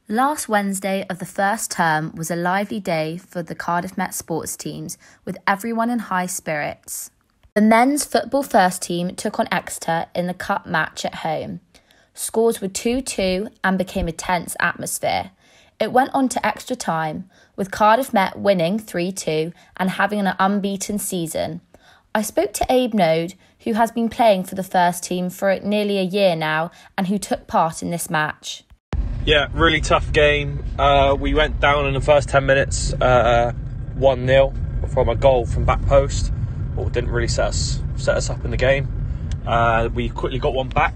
Last Wednesday of the first term was a lively day for the Cardiff Met sports teams, with everyone in high spirits. The men's football first team took on Exeter in the cup match at home. Scores were 2-2 and became a tense atmosphere. It went on to extra time, with Cardiff Met winning 3-2 and having an unbeaten season. I spoke to Abe Node, who has been playing for the first team for nearly a year now and who took part in this match. Yeah, really tough game. We went down in the first 10 minutes, 1-0 from a goal from back post. Well, didn't really set us up in the game. We quickly got one back,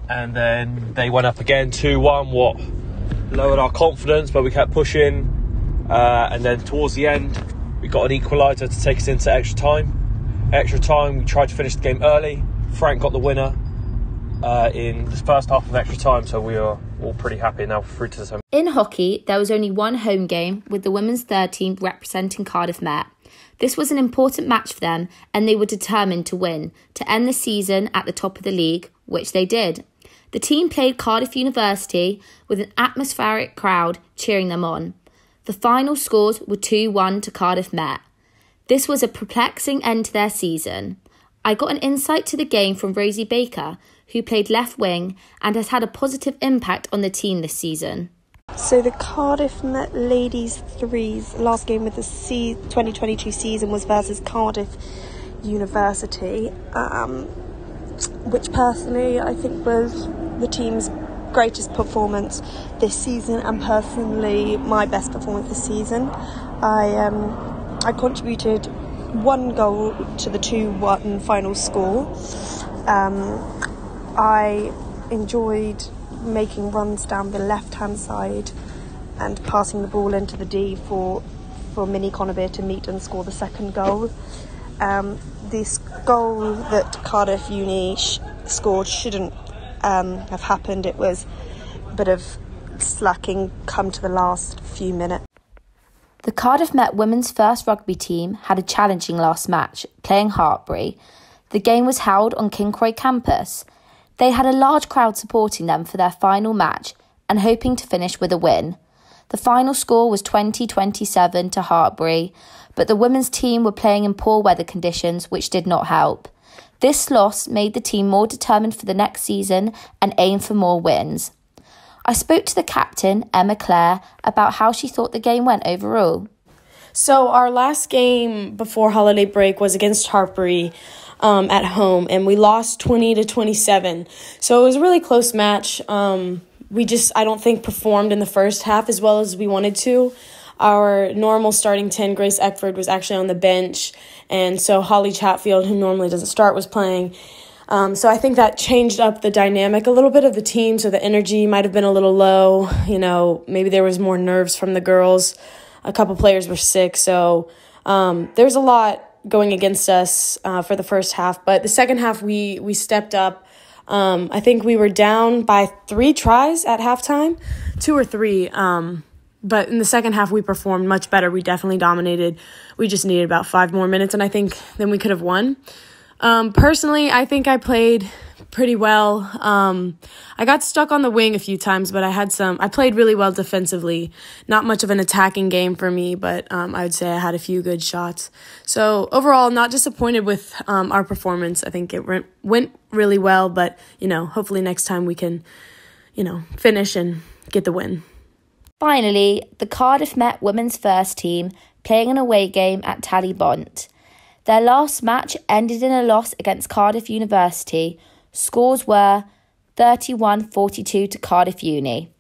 and then they went up again 2-1. What lowered our confidence, but we kept pushing. And then towards the end, we got an equaliser to take us into extra time. We tried to finish the game early. Frank got the winner in the first half of extra time, so we are all pretty happy now through to the semi. In hockey, there was only one home game, with the women's third team representing Cardiff Met. This was an important match for them, and they were determined to win, to end the season at the top of the league, which they did. The team played Cardiff University with an atmospheric crowd cheering them on. The final scores were 2-1 to Cardiff Met. This was a perplexing end to their season. I got an insight to the game from Rosie Baker, who played left wing and has had a positive impact on the team this season. So the Cardiff Met Ladies Threes last game with the 2022 season was versus Cardiff University, which personally I think was the team's greatest performance this season, and personally my best performance this season. I contributed one goal to the 2-1 final score. I enjoyed making runs down the left-hand side and passing the ball into the D for Minnie Conabeer to meet and score the second goal. This goal that Cardiff Uni scored shouldn't have happened. It was a bit of slacking come to the last few minutes. The Cardiff Met women's first rugby team had a challenging last match, playing Hartpury. The game was held on King Croy campus. They had a large crowd supporting them for their final match and hoping to finish with a win. The final score was 20-27 to Hartpury, but the women's team were playing in poor weather conditions, which did not help. This loss made the team more determined for the next season and aim for more wins. I spoke to the captain, Emma Clare, about how she thought the game went overall. So our last game before holiday break was against Hartpury at home, and we lost 20-27. So it was a really close match. We just, I don't think, performed in the first half as well as we wanted to. Our normal starting 10, Grace Eckford, was actually on the bench, and so Holly Chatfield, who normally doesn't start, was playing. So I think that changed up the dynamic a little bit of the team, so the energy might have been a little low. You know, maybe there was more nerves from the girls. A couple players were sick, so there's a lot going against us for the first half. But the second half, we stepped up. I think we were down by 3 tries at halftime, 2 or 3. But in the second half, we performed much better. We definitely dominated. We just needed about 5 more minutes, and I think then we could have won. Personally, I think I played pretty well. I got stuck on the wing a few times, but I played really well defensively. Not much of an attacking game for me, but I would say I had a few good shots. So overall, not disappointed with our performance. I think it went really well, but, hopefully next time we can, finish and get the win. Finally, the Cardiff Met women's first team playing an away game at Tallybont. Their last match ended in a loss against Cardiff University. Scores were 31-42 to Cardiff Uni.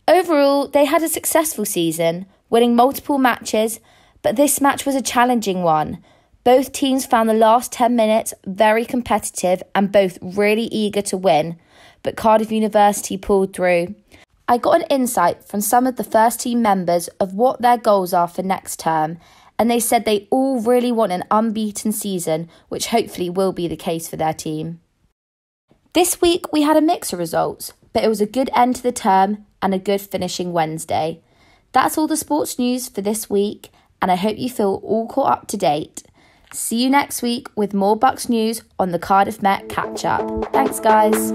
Overall, they had a successful season, winning multiple matches, but this match was a challenging one. Both teams found the last 10 minutes very competitive and both really eager to win, but Cardiff University pulled through. I got an insight from some of the first team members of what their goals are for next term, and they said they all really want an unbeaten season, which hopefully will be the case for their team. This week we had a mix of results, but it was a good end to the term and a good finishing Wednesday. That's all the sports news for this week, and I hope you feel all caught up to date. See you next week with more Bucks news on the Cardiff Met Catch Up. Thanks, guys.